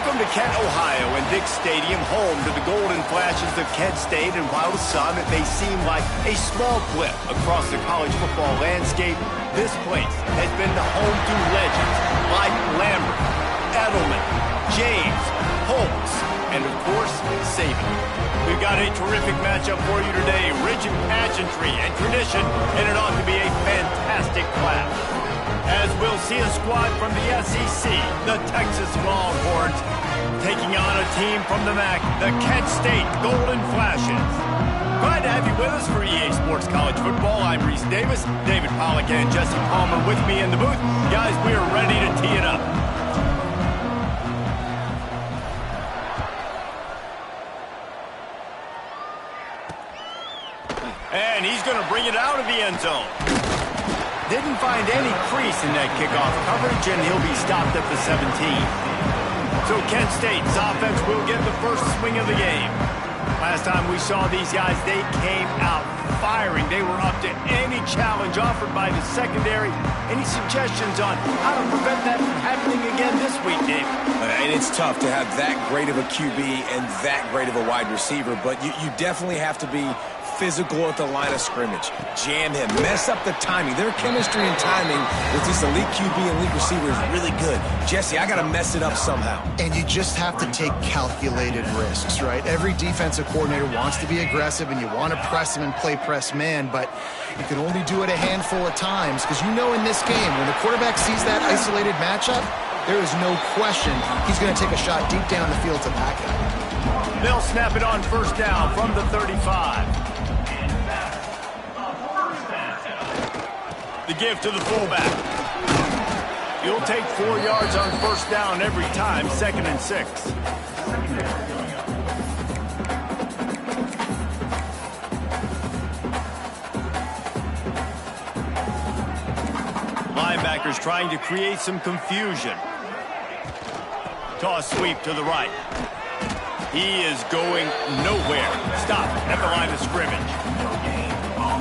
Welcome to Kent, Ohio, and Dick Stadium, home to the Golden Flashes of Kent State. And while to some it may seem like a small blip across the college football landscape, this place has been the home to legends like Lambert, Edelman, James, Holtz, and of course, Saban. We've got a terrific matchup for you today. Rich in pageantry and tradition, and it ought to be a fantastic clash. As we'll see a squad from the SEC, the Texas Longhorns, taking on a team from the MAC, the Kent State Golden Flashes. Glad to have you with us for EA Sports College Football. I'm Reese Davis, David Pollack and Jesse Palmer with me in the booth. Guys, we are ready to tee it up. And he's going to bring it out of the end zone. Didn't find any crease in that kickoff coverage, and he'll be stopped at the 17. So Kent State's offense will get the first swing of the game. Last time we saw these guys, they came out firing. They were up to any challenge offered by the secondary. Any suggestions on how to prevent that from happening again this week, Dave? And it's tough to have that great of a QB and that great of a wide receiver, but you definitely have to be physical at the line of scrimmage. Jam him. Mess up the timing. Their chemistry and timing with this elite QB and elite receiver is really good. Jesse, I got to mess it up somehow. And you just have to take calculated risks, right? Every defensive coordinator wants to be aggressive, and you want to press him and play press man, but you can only do it a handful of times because you know in this game, when the quarterback sees that isolated matchup, there is no question he's going to take a shot deep down the field to back it. They'll snap it on first down from the 35. The give to the fullback. You'll take 4 yards on first down every time, 2nd and 6. Linebackers trying to create some confusion. Toss sweep to the right. He is going nowhere. Stop at the line of scrimmage.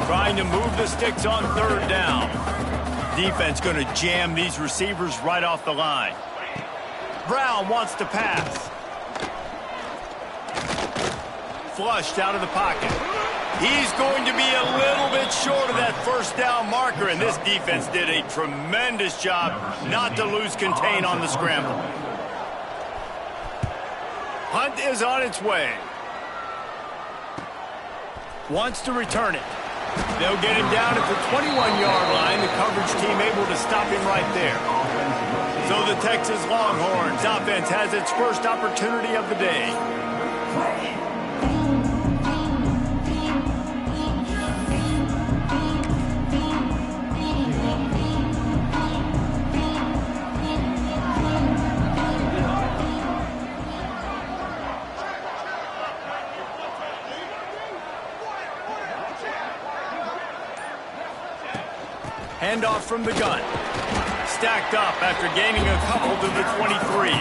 Trying to move the sticks on 3rd down. Defense going to jam these receivers right off the line. Brown wants to pass. Flushed out of the pocket. He's going to be a little bit short of that first down marker, and this defense did a tremendous job not to lose contain on the scramble. Hunt is on its way. Wants to return it. They'll get him down at the 21-yard line. The coverage team able to stop him right there. So the Texas Longhorns offense has its first opportunity of the day. Handoff from the gun. Stacked up after gaining a couple to the 23.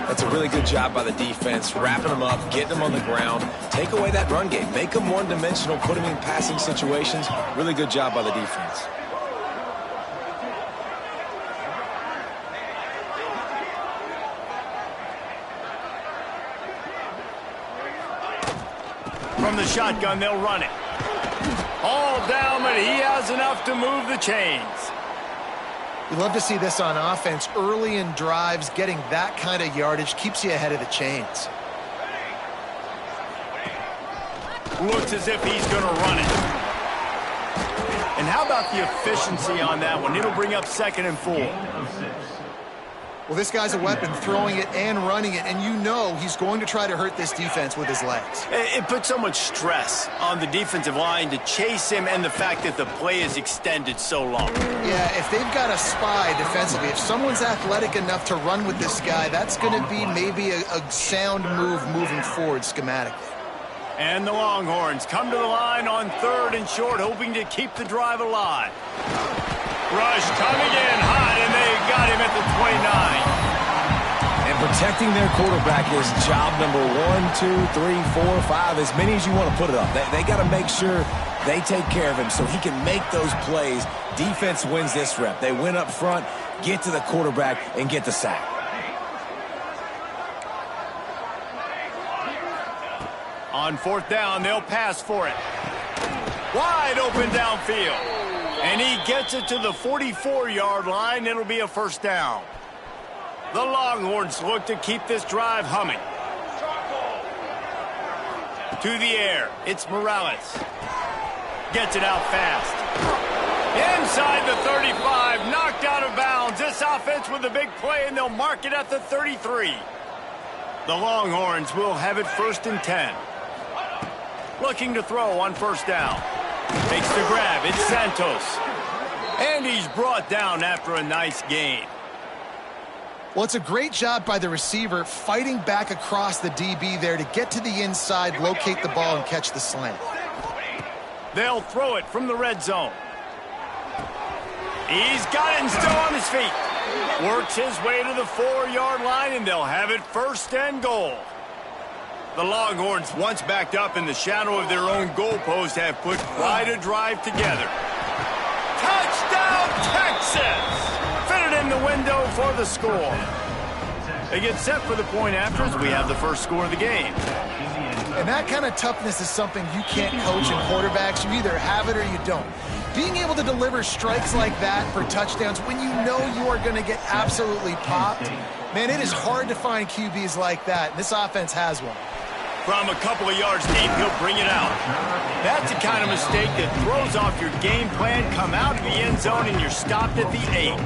That's a really good job by the defense, wrapping them up, getting them on the ground. Take away that run game. Make them one-dimensional, put them in passing situations. Really good job by the defense. From the shotgun, they'll run it. All down, but he has enough to move the chains. You love to see this on offense. Early in drives, getting that kind of yardage keeps you ahead of the chains. Looks as if he's going to run it. And how about the efficiency on that one? It'll bring up 2nd and 4. Well, this guy's a weapon, throwing it and running it, and you know he's going to try to hurt this defense with his legs. It puts so much stress on the defensive line to chase him, and the fact that the play is extended so long. Yeah, if they've got a spy defensively, if someone's athletic enough to run with this guy, that's going to be maybe a sound move moving forward schematically. And the Longhorns come to the line on 3rd and short, hoping to keep the drive alive. Rush coming in hot, and they got him at the 29. And protecting their quarterback is job number 1, 2, 3, 4, 5, as many as you want to put it up. They got to make sure they take care of him so he can make those plays. Defense wins this rep. They win up front, get to the quarterback, and get the sack. On fourth down, they'll pass for it. Wide open downfield. And he gets it to the 44-yard line. It'll be a first down. The Longhorns look to keep this drive humming. To the air, it's Morales. Gets it out fast. Inside the 35, knocked out of bounds. This offense with a big play, and they'll mark it at the 33. The Longhorns will have it 1st and 10. Looking to throw on first down. Makes the grab. It's Santos. And he's brought down after a nice gain. Well, it's a great job by the receiver fighting back across the DB there to get to the inside, locate the ball, and catch the slant. They'll throw it from the red zone. He's got it and still on his feet. Works his way to the 4-yard line, and they'll have it 1st and goal. The Longhorns, once backed up in the shadow of their own goalpost, have put quite a drive together. Touchdown, Texas! Fitted in the window for the score. They get set for the point after as we have the first score of the game. And that kind of toughness is something you can't coach in quarterbacks. You either have it or you don't. Being able to deliver strikes like that for touchdowns when you know you are going to get absolutely popped, man, it is hard to find QBs like that. This offense has one. From a couple of yards deep, he'll bring it out. That's the kind of mistake that throws off your game plan. Come out of the end zone and you're stopped at the 8.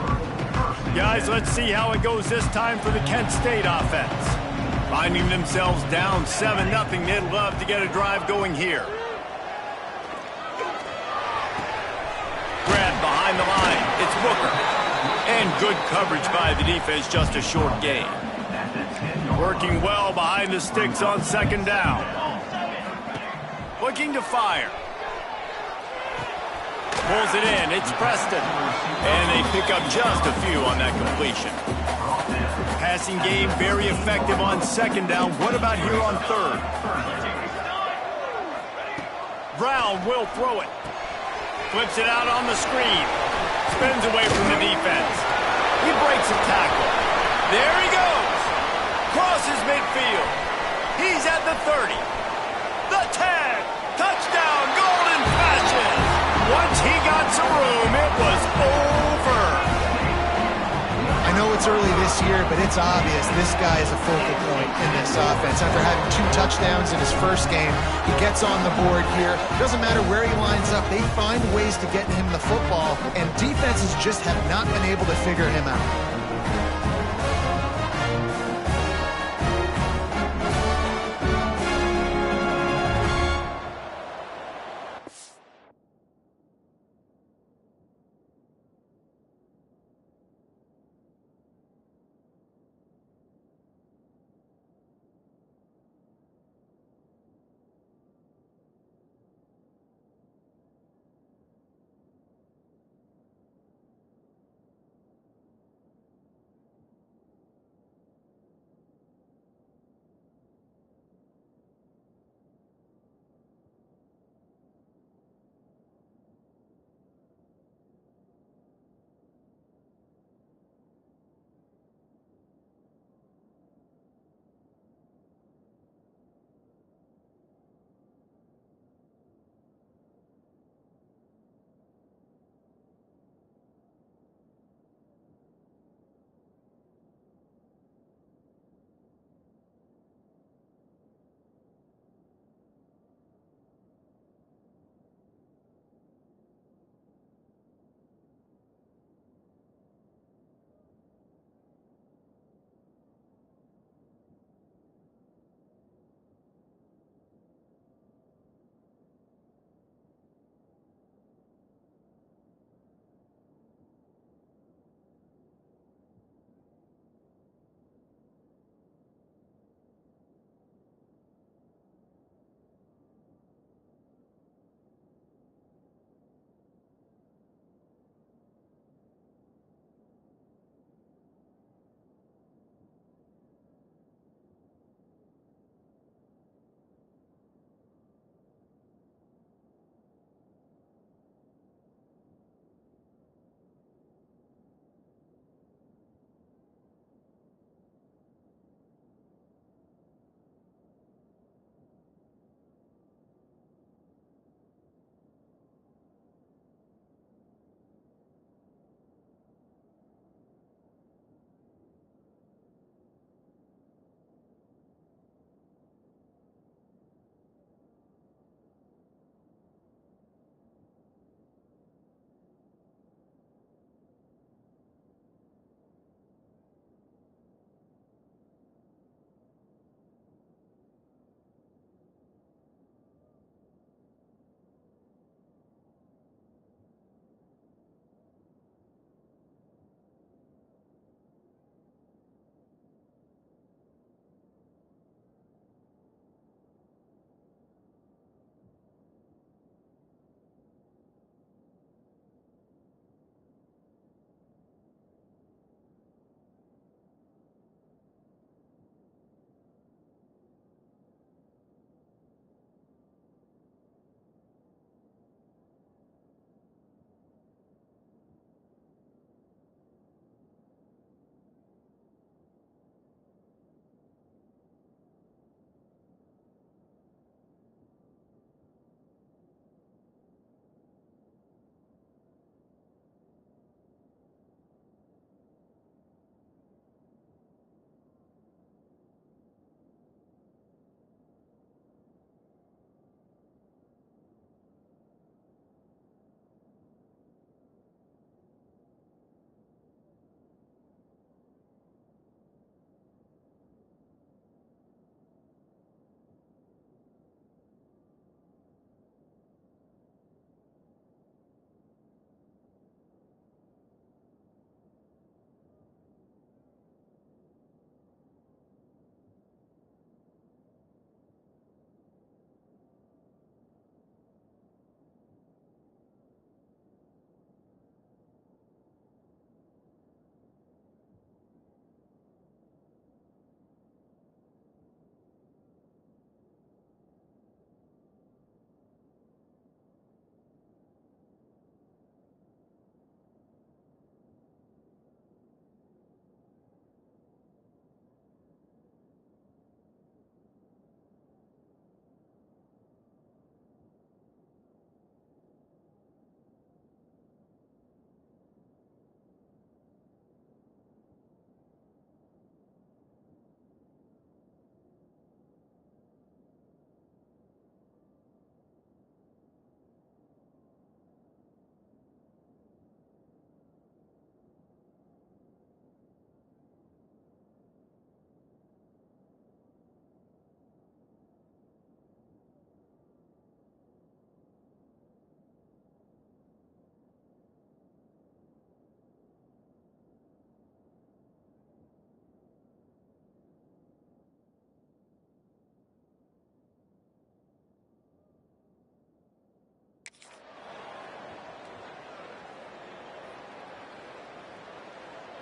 Guys, let's see how it goes this time for the Kent State offense. Finding themselves down 7-0, they'd love to get a drive going here. Grab behind the line. It's Booker. And good coverage by the defense, just a short gain. Working well behind the sticks on 2nd down. Looking to fire. Pulls it in. It's Preston. And they pick up just a few on that completion. Passing game very effective on 2nd down. What about here on 3rd? Brown will throw it. Flips it out on the screen. Spins away from the defense. He breaks a tackle. There he goes. Crosses midfield. He's at the 30. The 10. Touchdown, Golden Flashes. Once he got some room, it was over. I know it's early this year, but it's obvious this guy is a focal point in this offense. After having 2 touchdowns in his first game, he gets on the board here. Doesn't matter where he lines up, they find ways to get him the football, and defenses just have not been able to figure him out.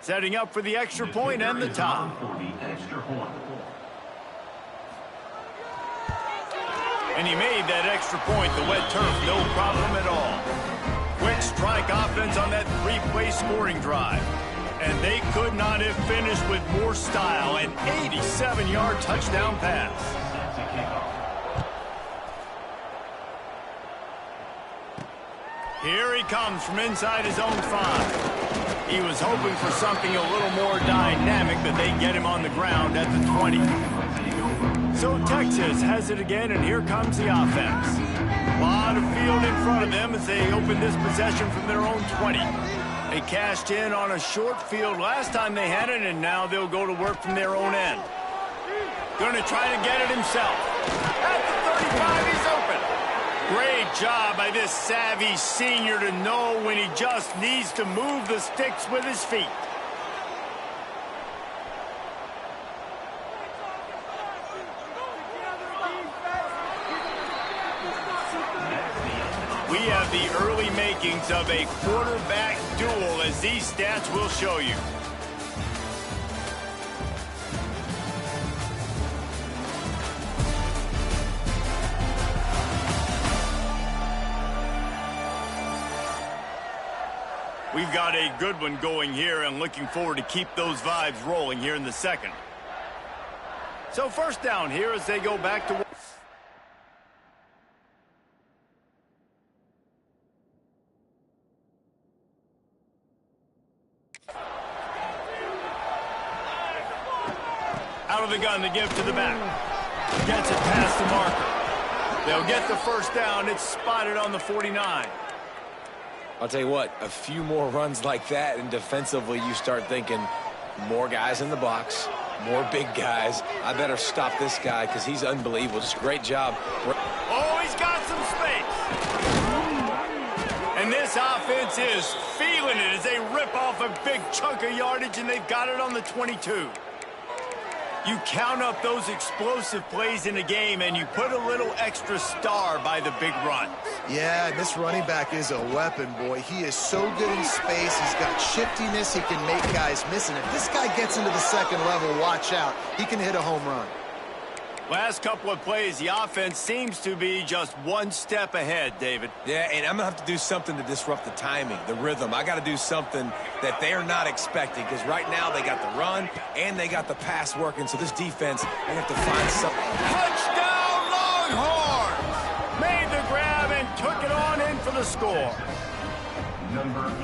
Setting up for the extra point and the tie. And he made that extra point, the wet turf, no problem at all. Quick strike offense on that three-play scoring drive. And they could not have finished with more style. An 87-yard touchdown pass. Here he comes from inside his own 5. He was hoping for something a little more dynamic, but they get him on the ground at the 20. So Texas has it again, and here comes the offense. A lot of field in front of them as they open this possession from their own 20. They cashed in on a short field last time they had it, and now they'll go to work from their own end. Going to try to get it himself. At the 35, he's open. Great job by this savvy senior to know when he just needs to move the sticks with his feet. We have the early makings of a quarterback duel, as these stats will show you. We've got a good one going here, and looking forward to keep those vibes rolling here in the second. So first down here as they go back to work. Out of the gun to give to the back. Gets it past the marker. They'll get the first down. It's spotted on the 49. I'll tell you what, a few more runs like that, and defensively you start thinking, more guys in the box, more big guys. I better stop this guy because he's unbelievable. Just a great job. Oh, he's got some space. And this offense is feeling it as they rip off a big chunk of yardage, and they've got it on the 22. You count up those explosive plays in a game, and you put a little extra star by the big run. Yeah, this running back is a weapon, boy. He is so good in space. He's got shiftiness. He can make guys miss. And if this guy gets into the second level, watch out. He can hit a home run. Last couple of plays, the offense seems to be just one step ahead, David. Yeah, and I'm going to have to do something to disrupt the timing, the rhythm. I got to do something that they're not expecting, because right now they got the run and they got the pass working, so this defense, they have to find something. Touchdown, Longhorns! Made the grab and took it on in for the score.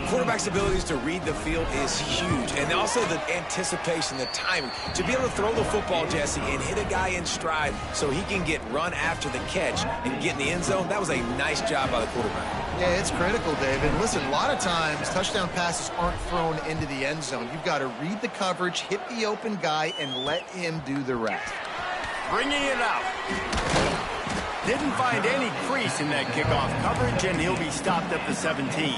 Quarterback's abilities to read the field is huge, and also the anticipation, the timing. To be able to throw the football, Jesse, and hit a guy in stride so he can get run after the catch and get in the end zone, that was a nice job by the quarterback. Yeah, it's critical, David. Listen, a lot of times touchdown passes aren't thrown into the end zone. You've got to read the coverage, hit the open guy, and let him do the rest. Bringing it out. Didn't find any crease in that kickoff coverage, and he'll be stopped at the 17.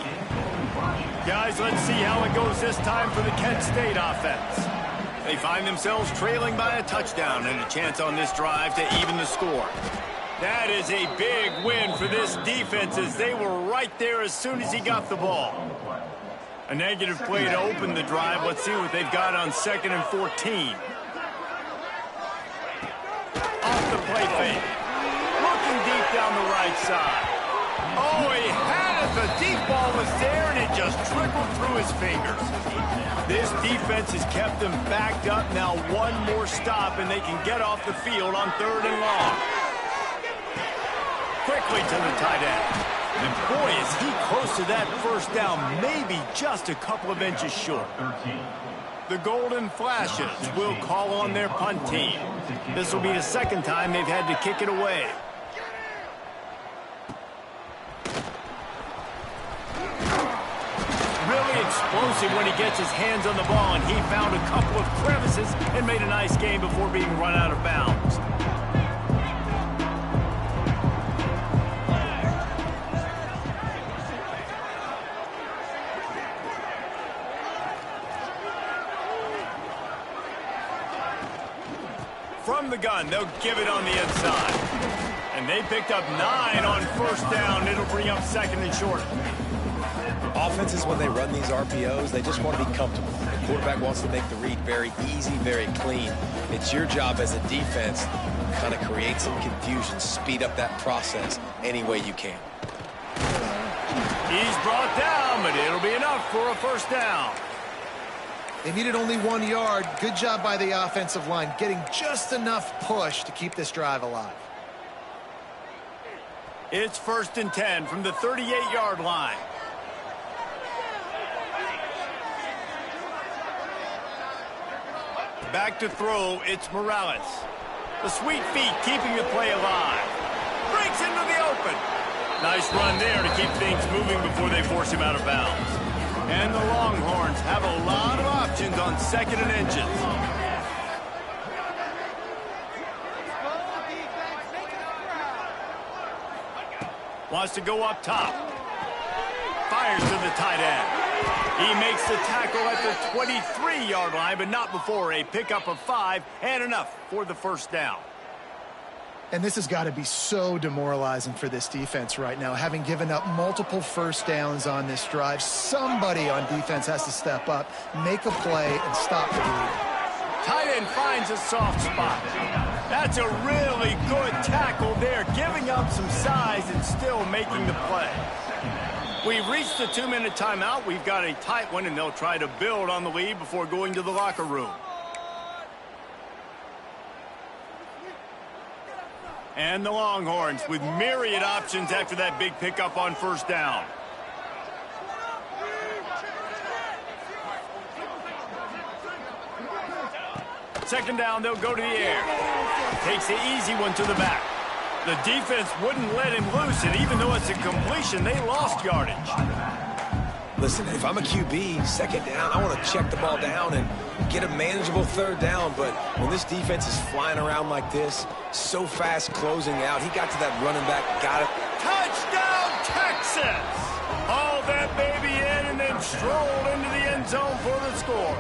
Guys, let's see how it goes this time for the Kent State offense. They find themselves trailing by a touchdown and a chance on this drive to even the score. That is a big win for this defense, as they were right there as soon as he got the ball. A negative play to open the drive. Let's see what they've got on 2nd and 14. Off the play fake. Looking deep down the right side. Oh, he had it. The deep ball was there, and it just trickled through his fingers. This defense has kept them backed up. Now one more stop, and they can get off the field on 3rd and long. Quickly to the tight end. And boy, is he close to that first down, maybe just a couple of inches short. The Golden Flashes will call on their punt team. This will be the second time they've had to kick it away. Really explosive when he gets his hands on the ball, and he found a couple of crevices and made a nice game before being run out of bounds. From the gun, they'll give it on the inside. And they picked up 9 on first down. It'll bring up 2nd and short. Offenses, when they run these RPOs, they just want to be comfortable. The quarterback wants to make the read very easy, very clean. It's your job as a defense to kind of create some confusion, speed up that process any way you can. He's brought down, but it'll be enough for a first down. They needed only 1 yard. Good job by the offensive line, getting just enough push to keep this drive alive. It's 1st and 10 from the 38-yard line. Back to throw, it's Morales. The sweet feet keeping the play alive. Breaks into the open. Nice run there to keep things moving before they force him out of bounds. And the Longhorns have a lot of options on 2nd and inches. Wants to go up top. Fires to the tight end. He makes the tackle at the 23-yard line, but not before a pickup of 5 and enough for the first down. And this has got to be so demoralizing for this defense right now. Having given up multiple first downs on this drive, somebody on defense has to step up, make a play, and stop the bleeding. Tight end finds a soft spot. That's a really good tackle there, giving up some size and still making the play. We've reached the 2-minute timeout. We've got a tight one, and they'll try to build on the lead before going to the locker room. And the Longhorns with myriad options after that big pickup on first down. Second down, they'll go to the air. Takes the easy one to the back. The defense wouldn't let him loose, and even though it's a completion, they lost yardage. Listen, if I'm a QB, second down, I want to check the ball down and get a manageable third down. But when this defense is flying around like this, so fast closing out, he got to that running back, got it. Touchdown, Texas! Hauled that baby in and then strolled into the end zone for the score.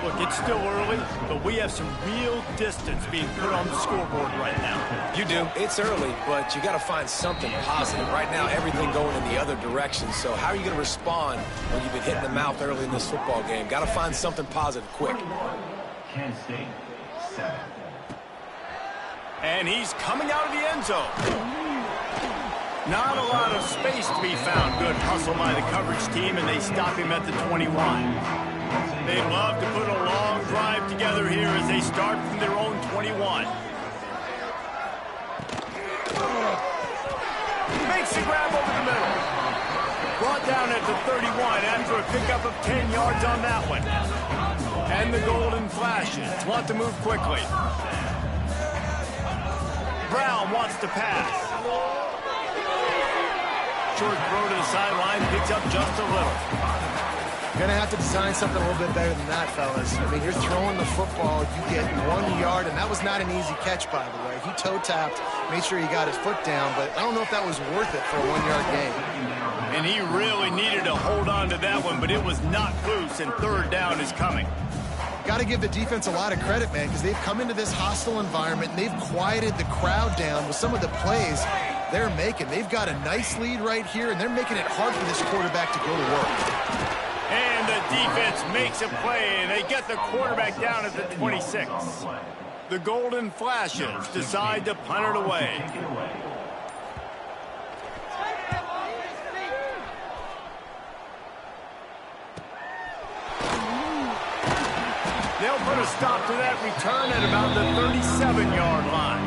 Look, it's still early, but we have some real distance being put on the scoreboard right now. You do. It's early, but you got to find something positive. Right now, everything going in the other direction. So how are you going to respond when you've been hitting the mouth early in this football game? Got to find something positive quick. Kansas State, 7. And he's coming out of the end zone. Not a lot of space to be found. Good hustle by the coverage team, and they stop him at the 21. They'd love to put a long drive together here as they start from their own 21. Makes the grab over the middle. Brought down at the 31 after a pickup of 10 yards on that one. And the Golden Flashes want to move quickly. Brown wants to pass. Short throw to the sideline, picks up just a little. Going to have to design something a little bit better than that, fellas. I mean, you're throwing the football, you get 1 yard, and that was not an easy catch, by the way. He toe-tapped, made sure he got his foot down, but I don't know if that was worth it for a 1 yard gain. And he really needed to hold on to that one, but it was not loose, and third down is coming. Got to give the defense a lot of credit, man, because they've come into this hostile environment, and they've quieted the crowd down with some of the plays they're making. They've got a nice lead right here, and they're making it hard for this quarterback to go to work. And the defense makes a play, and they get the quarterback down at the 26. The Golden Flashes decide to punt it away. They'll put a stop to that return at about the 37-yard line.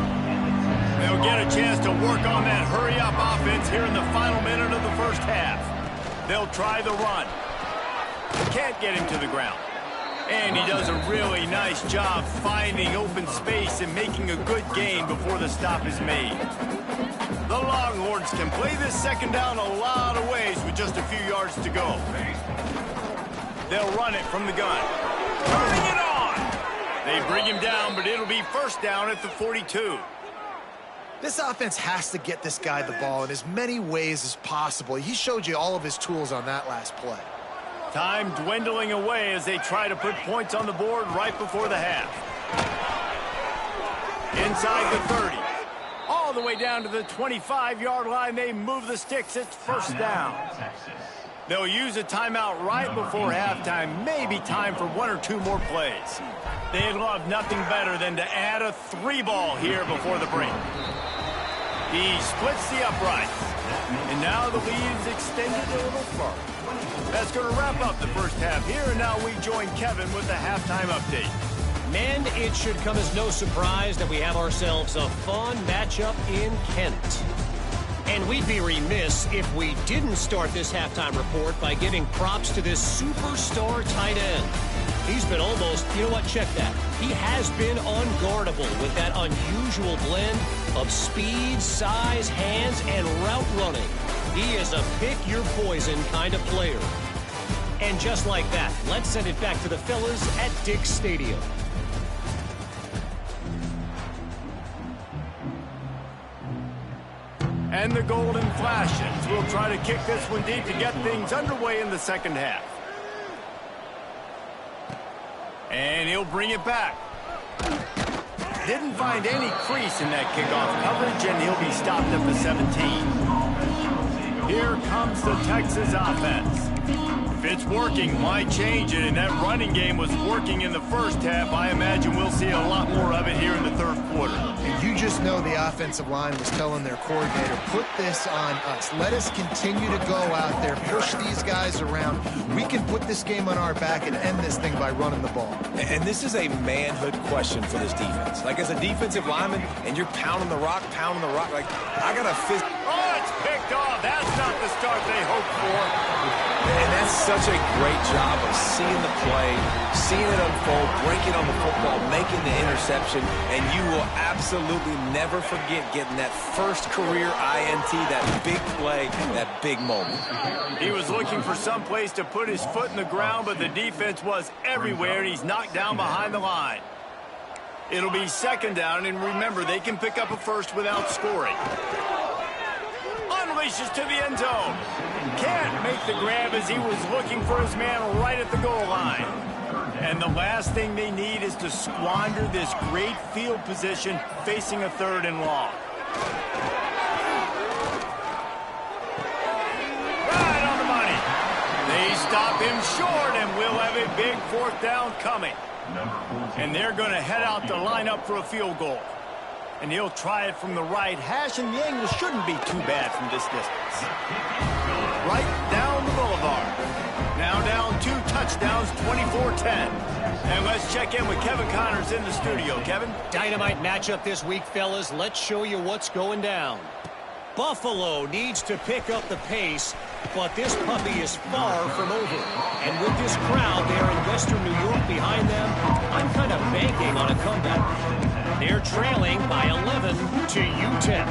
They'll get a chance to work on that hurry-up offense here in the final minute of the first half. They'll try the run. Can't get him to the ground. And he does a really nice job finding open space and making a good gain before the stop is made. The Longhorns can play this second down a lot of ways with just a few yards to go. They'll run it from the gun. Turning it on! They bring him down, but it'll be first down at the 42. This offense has to get this guy the ball in as many ways as possible. He showed you all of his tools on that last play. Time dwindling away as they try to put points on the board right before the half. Inside the 30. Oh, the way down to the 25-yard line. They move the sticks. It's first down. They'll use a timeout right before halftime. Maybe time for one or two more plays. They'd love nothing better than to add a 3-ball here before the break. He splits the uprights. And now the lead is extended a little further. That's going to wrap up the first half here. And now we join Kevin with the halftime update. Men, it should come as no surprise that we have ourselves a fun matchup in Kent. And we'd be remiss if we didn't start this halftime report by giving props to this superstar tight end. He's been almost, you know what, check that. He has been unguardable with that unusual blend of speed, size, hands, and route running. He is a pick-your-poison kind of player. And just like that, let's send it back to the fellas at Dick's Stadium. And the Golden Flashes will try to kick this one deep to get things underway in the second half. And he'll bring it back. Didn't find any crease in that kickoff coverage, and he'll be stopped at the 17. Here comes the Texas offense. If it's working, why change it? And that running game was working in the first half. I imagine we'll see a lot more of it here in the third quarter. And you just know the offensive line was telling their coordinator, put this on us. Let us continue to go out there, push these guys around. We can put this game on our back and end this thing by running the ball. And this is a manhood question for this defense. Like, as a defensive lineman, and you're pounding the rock, like, I got a fist. Oh, it's picked off. That's not the start they hoped for. And that's such a great job of seeing the play, seeing it unfold, breaking on the football, making the interception, and you will absolutely never forget getting that first career INT, that big play, that big moment. He was looking for some place to put his foot in the ground, but the defense was everywhere, and he's knocked down behind the line. It'll be second down, and remember, they can pick up a first without scoring. Unleashes to the end zone. Can't make the grab as he was looking for his man right at the goal line. And the last thing they need is to squander this great field position facing a third and long. Right on the money. They stop him short, and we'll have a big fourth down coming. And they're going to head out to line up for a field goal. And he'll try it from the right hash, and the angle shouldn't be too bad from this distance. Right down the boulevard. Now down 2 touchdowns, 24-10. And let's check in with Kevin Connors in the studio. Kevin? Dynamite matchup this week, fellas. Let's show you what's going down. Buffalo needs to pick up the pace, but this puppy is far from over. And with this crowd there in Western New York behind them, I'm kind of banking on a comeback. They're trailing by 11 to U10.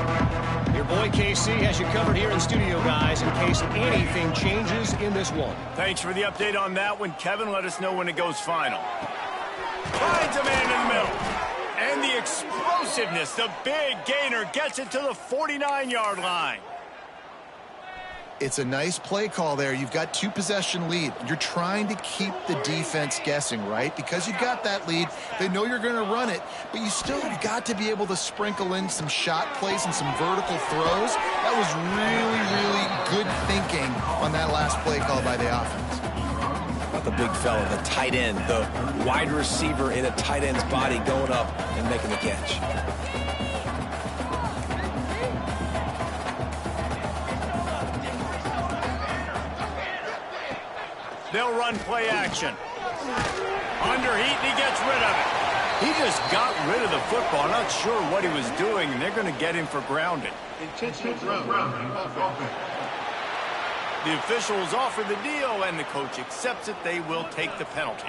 Your boy KC has you covered here in studio, guys, in case anything changes in this one. Thanks for the update on that one, Kevin. Let us know when it goes final. Finds a man in the middle. And the explosiveness, the big gainer, gets it to the 49-yard line. It's a nice play call there. You've got 2-possession lead. You're trying to keep the defense guessing, right? Because you've got that lead, they know you're going to run it, but you still have got to be able to sprinkle in some shot plays and some vertical throws. That was really, really good thinking on that last play call by the offense. Not the big fella, the tight end, the wide receiver in a tight end's body going up and making the catch. They'll run play action. Under heat, and he gets rid of it. He just got rid of the football. Not sure what he was doing, and they're going to get him for grounding. Intentional grounding. The officials offer the deal, and the coach accepts it. They will take the penalty.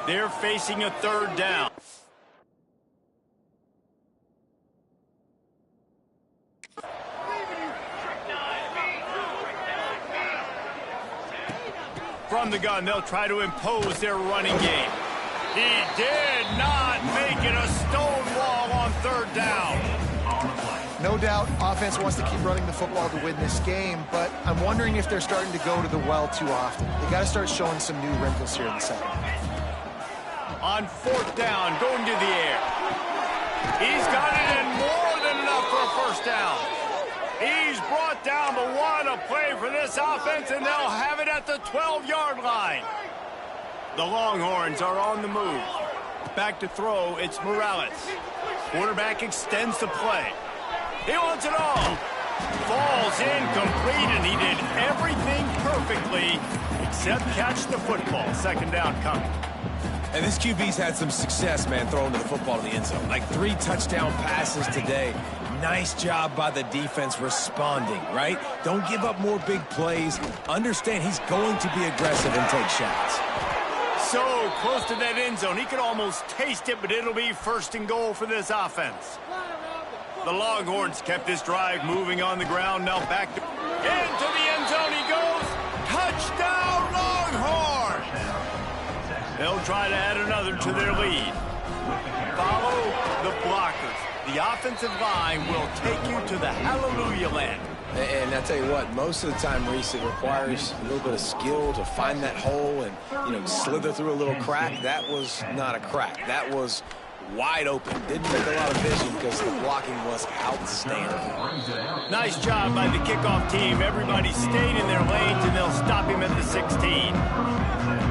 They're facing a third down. From the gun, they'll try to impose their running game. He did not make it a stone wall on third down. No doubt, offense wants to keep running the football to win this game, but I'm wondering if they're starting to go to the well too often. They got to start showing some new wrinkles here in the second half. On fourth down, going to the air. He's got it in more than enough for a first down. He's brought down, but what a play for this offense, and they'll have it at the 12-yard line. The Longhorns are on the move. Back to throw, it's Morales. Quarterback extends the play. He wants it all. Falls incomplete, and he did everything perfectly except catch the football. Second down coming. And this QB's had some success, man, throwing the football to the end zone. Like 3 touchdown passes today. Nice job by the defense responding, right? Don't give up more big plays. Understand he's going to be aggressive and take shots. So close to that end zone. He could almost taste it, but it'll be first and goal for this offense. The Longhorns kept this drive moving on the ground. Now back into the end zone he goes. Touchdown, Longhorns! They'll try to add another to their lead. Follow the blockers. The offensive line will take you to the hallelujah land. And I tell you what, most of the time, Reese, it requires a little bit of skill to find that hole and, slither through a little crack. That was not a crack. That was wide open. Didn't take a lot of vision because the blocking was outstanding. Nice job by the kickoff team. Everybody stayed in their lanes, and they'll stop him at the 16.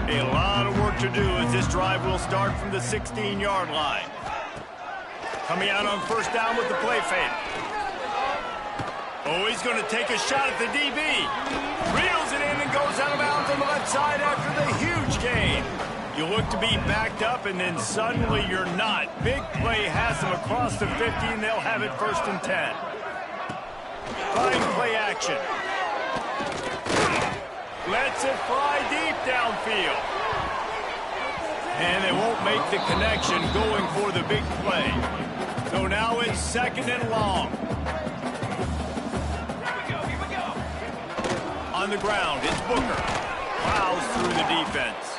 A lot of work to do as this drive will start from the 16-yard line. Coming out on first down with the play fake. Oh, he's going to take a shot at the DB. Reels it in and goes out of bounds on the left side after the huge gain. You look to be backed up, and then suddenly you're not. Big play has them across the 50, and they'll have it first and 10. Fine play action. Lets it fly deep downfield. And they won't make the connection going for the big play. So now it's second and long. On the ground, it's Booker. Plows through the defense.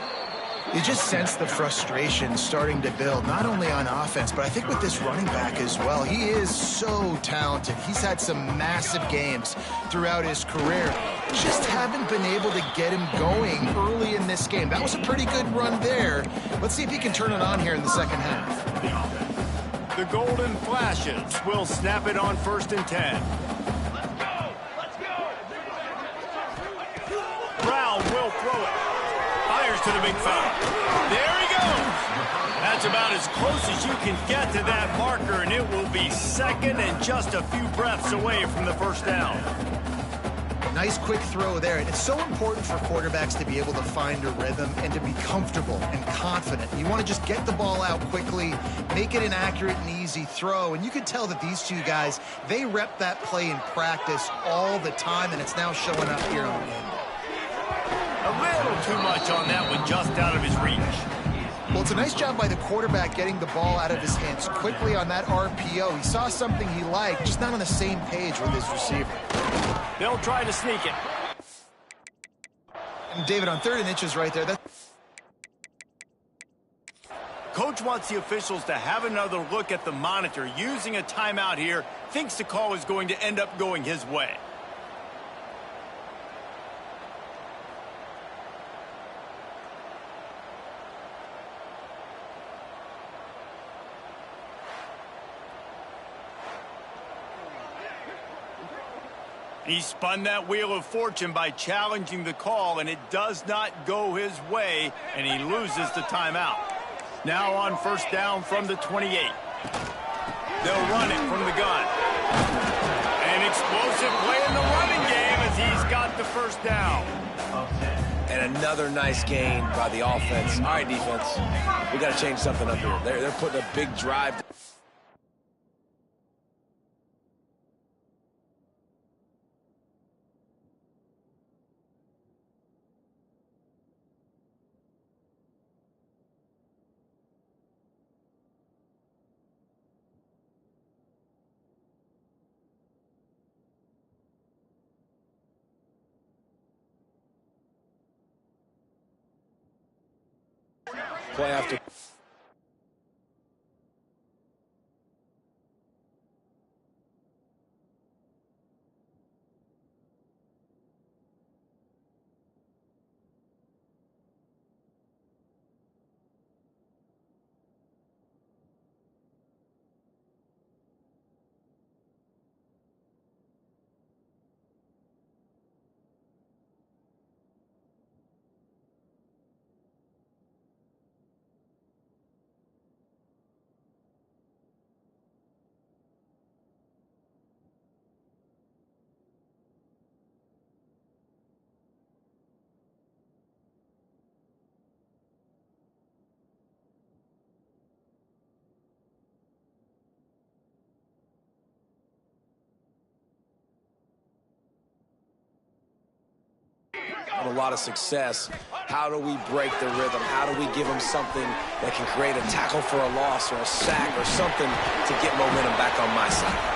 You just sense the frustration starting to build, not only on offense, but I think with this running back as well. He is so talented. He's had some massive games throughout his career. Just haven't been able to get him going early in this game. That was a pretty good run there. Let's see if he can turn it on here in the second half. The Golden Flashes will snap it on first and 10. Brown will throw it. Fires to the big foul. There he goes. That's about as close as you can get to that marker, and it will be second and just a few breaths away from the first down. Nice quick throw there. And it's so important for quarterbacks to be able to find a rhythm and to be comfortable and confident. You want to just get the ball out quickly, make it an accurate and easy throw. And you can tell that these two guys, they rep that play in practice all the time, and it's now showing up here on the end. A little too much on that one, just out of his reach. Well, it's a nice job by the quarterback getting the ball out of his hands quickly on that RPO. He saw something he liked, just not on the same page with his receiver. They'll try to sneak it. And David, on 3rd and inches right there. Coach wants the officials to have another look at the monitor. Using a timeout here, thinks the call is going to end up going his way. He spun that wheel of fortune by challenging the call, and it does not go his way, and he loses the timeout. Now on first down from the 28. They'll run it from the gun. An explosive play in the running game as he's got the first down. And another nice gain by the offense. All right, defense, we got to change something up here. They're putting a big drive. Play after. having a lot of success. How do we break the rhythm? How do we give them something that can create a tackle for a loss or a sack or something to get momentum back on my side?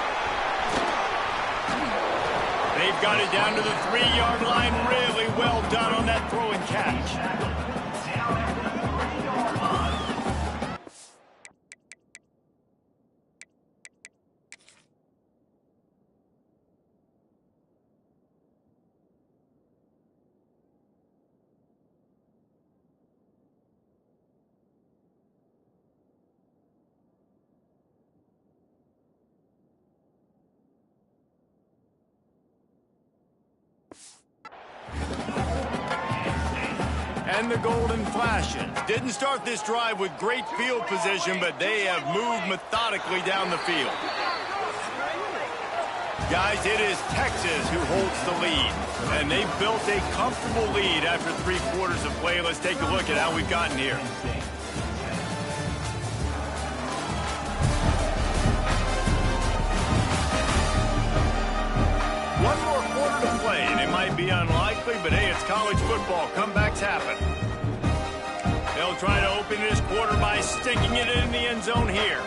They've got it down to the 3-yard line. Really well done on that throw and catch. And the Golden Flashes didn't start this drive with great field position, but they have moved methodically down the field. Guys, it is Texas who holds the lead, and they've built a comfortable lead after 3 quarters of play. Let's take a look at how we've gotten here. One more quarter to play, and it might be unlikely, but hey, it's college football. Comebacks happen. They'll try to open this quarter by sticking it in the end zone here.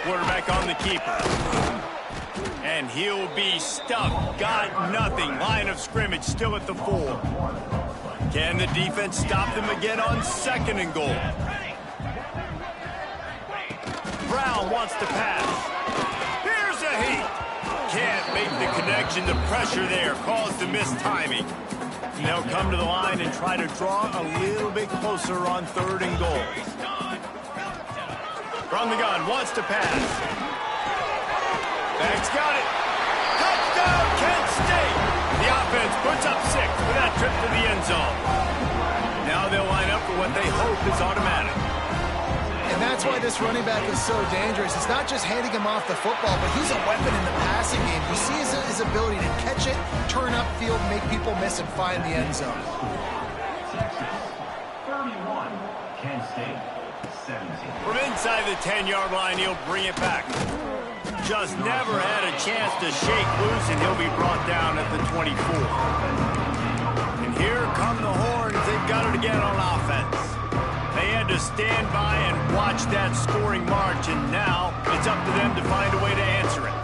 Quarterback on the keeper. And he'll be stuck. Got nothing. Line of scrimmage still at the 4. Can the defense stop them again on 2nd and goal? Brown wants to pass. Here's a heat. Can't make the connection. The pressure there caused the missed timing. And they'll come to the line and try to draw a little bit closer on 3rd and goal. From the gun, wants to pass. Banks got it. Touchdown, Kent State. The offense puts up 6 for that trip to the end zone. Now they'll line up for what they hope is automatic. And that's why this running back is so dangerous. It's not just handing him off the football, but he's a weapon in the passing game. You see his ability to catch it, turn upfield, make people miss, and find the end zone. 31, Kent State, 17. From inside the 10-yard line, he'll bring it back. Just never had a chance to shake loose, and he'll be brought down at the 24. And here come the horns. They've got it again on offense. They had to stand by and watch that scoring march, and now it's up to them to find a way to answer it.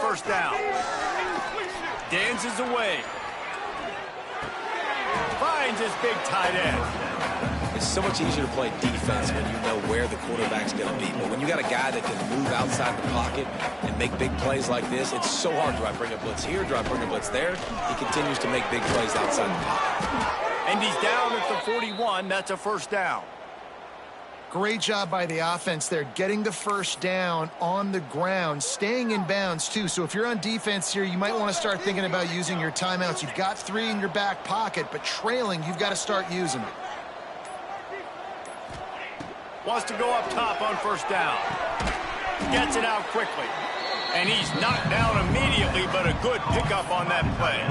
first down. Dances away. Finds his big tight end. It's so much easier to play defense when you know where the quarterback's going to be. But when you got a guy that can move outside the pocket and make big plays like this, it's so hard. Do I bring a blitz here? Do I bring a blitz there? He continues to make big plays outside the pocket. And he's down at the 41. That's a first down. Great job by the offense there, getting the first down on the ground, staying in bounds too. So if you're on defense here, you might want to start thinking about using your timeouts. You've got 3 in your back pocket, but trailing, you've got to start using it. Wants to go up top on first down. Gets it out quickly. And he's knocked down immediately, but a good pickup on that play.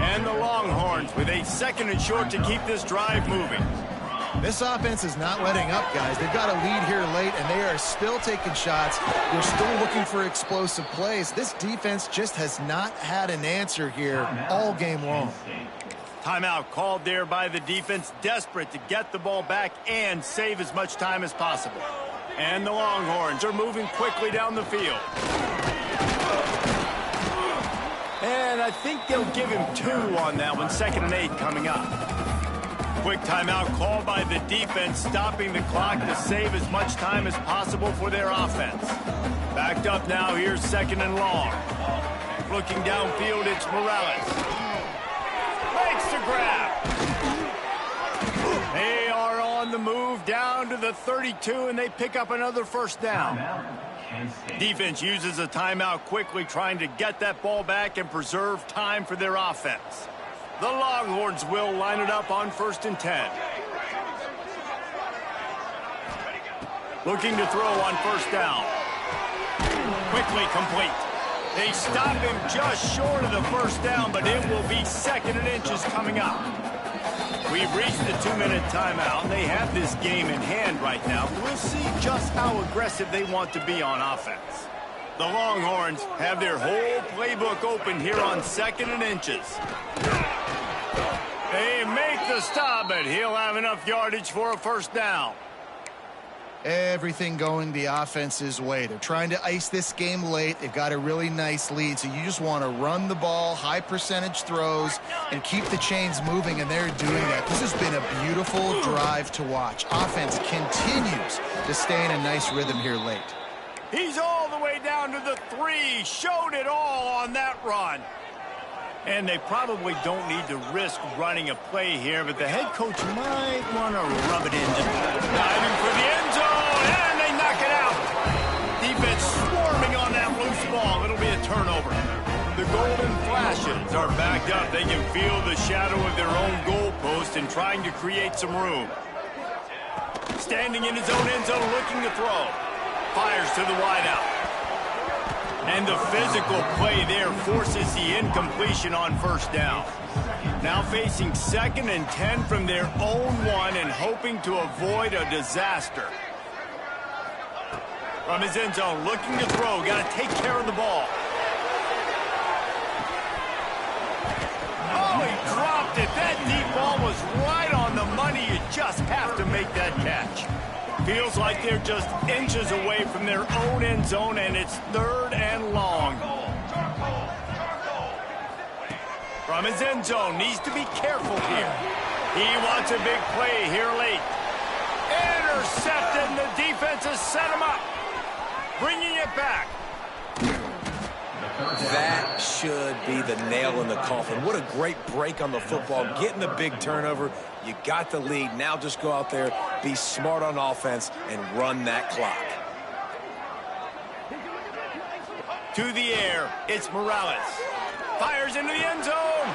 And the Longhorns with a 2nd and short to keep this drive moving. This offense is not letting up, guys. They've got a lead here late, and they are still taking shots. They're still looking for explosive plays. This defense just has not had an answer here all game long. Timeout called there by the defense, desperate to get the ball back and save as much time as possible. And the Longhorns are moving quickly down the field. And I think they'll give him 2 on that one, 2nd and 8 coming up. Quick timeout called by the defense, stopping the clock to save as much time as possible for their offense. Backed up now, here's 2nd and long. Looking downfield, it's Morales. Makes the grab. They are on the move down to the 32, and they pick up another first down. Defense uses a timeout quickly, trying to get that ball back and preserve time for their offense. The Longhorns will line it up on 1st and 10. Looking to throw on first down. Quickly complete. They stop him just short of the first down, but it will be 2nd and inches coming up. We've reached the 2-minute timeout. They have this game in hand right now. We'll see just how aggressive they want to be on offense. The Longhorns have their whole playbook open here on 2nd and inches. They make the stop, but he'll have enough yardage for a first down. Everything going the offense's way. They're trying to ice this game late. They've got a really nice lead, so you just want to run the ball, high percentage throws, and keep the chains moving, and they're doing that. This has been a beautiful drive to watch. Offense continues to stay in a nice rhythm here late. He's all the way down to the 3. Showed it all on that run. And they probably don't need to risk running a play here, but the head coach might want to rub it in. Diving for the end zone, and they knock it out. Defense swarming on that loose ball. It'll be a turnover. The Golden Flashes are backed up. They can feel the shadow of their own goalpost and trying to create some room. Standing in his own end zone, looking to throw. Fires to the wideout. And the physical play there forces the incompletion on first down. Now facing 2nd and 10 from their own 1 and hoping to avoid a disaster. From his end zone, looking to throw. Got to take care of the ball. Oh, he dropped it. That deep ball was right on the money. You just have to make that catch. Feels like they're just inches away from their own end zone, and it's 3rd and long. From his end zone, needs to be careful here. He wants a big play here late. Intercepted, and the defense has set him up. Bringing it back. That should be the nail in the coffin. What a great break on the football, getting the big turnover. You got the lead. Now just go out there, be smart on offense, and run that clock. To the air, it's Morales. Fires into the end zone.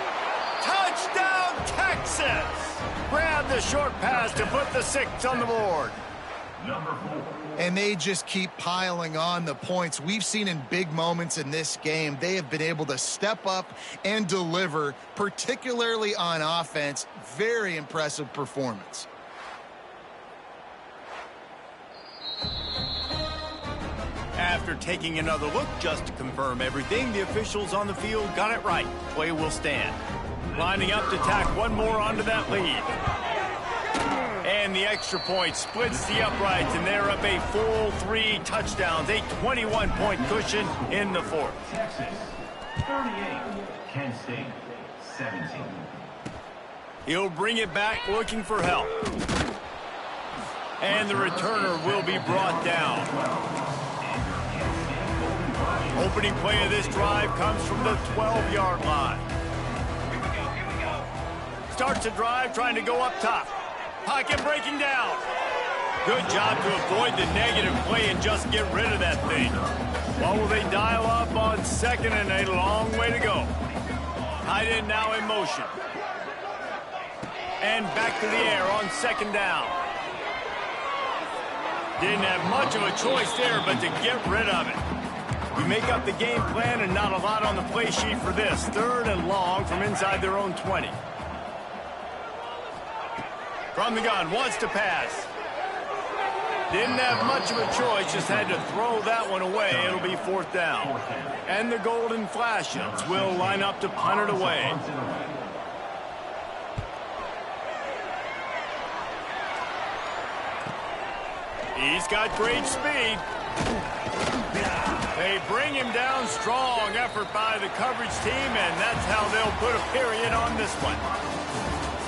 Touchdown, Texas! Grab the short pass to put the 6 on the board. Number 4. And they just keep piling on the points. We've seen in big moments in this game, they have been able to step up and deliver, particularly on offense. Very impressive performance. After taking another look just to confirm everything, the officials on the field got it right. Play will stand. Lining up to tack one more onto that lead. And in the extra point, splits the uprights, and they're up a full 3 touchdowns, a 21-point cushion in the fourth. Texas 38, Kent State 17. He'll bring it back looking for help. And the returner will be brought down. Opening play of this drive comes from the 12-yard line. Starts the drive trying to go up top. Pocket breaking down. Good job to avoid the negative play and just get rid of that thing. What will they dial up on second and a long way to go? Tight end now in motion. And back to the air on second down. Didn't have much of a choice there but to get rid of it. We make up the game plan and not a lot on the play sheet for this. 3rd and long from inside their own 20. From the gun, wants to pass. Didn't have much of a choice, just had to throw that one away. It'll be 4th down. And the Golden Flashes will line up to punt it away. He's got great speed. They bring him down strong. Effort by the coverage team, and that's how they'll put a period on this one.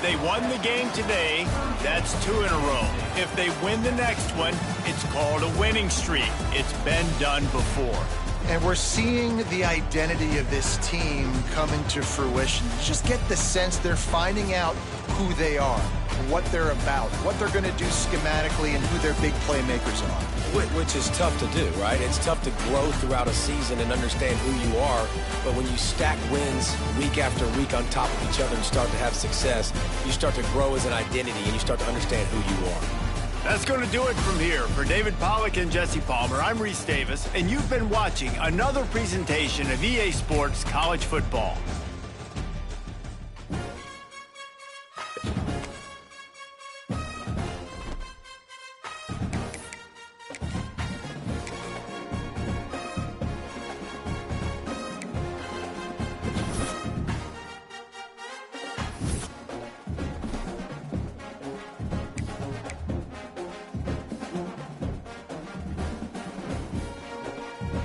They won the game today. That's 2 in a row. If they win the next one, it's called a winning streak. It's been done before. And we're seeing the identity of this team come into fruition. You just get the sense they're finding out who they are, what they're about, what they're going to do schematically, and who their big playmakers are. Which is tough to do, right? It's tough to grow throughout a season and understand who you are. But when you stack wins week after week on top of each other and start to have success, you start to grow as an identity and you start to understand who you are. That's going to do it from here. For David Pollack and Jesse Palmer, I'm Reese Davis, and you've been watching another presentation of EA Sports College Football.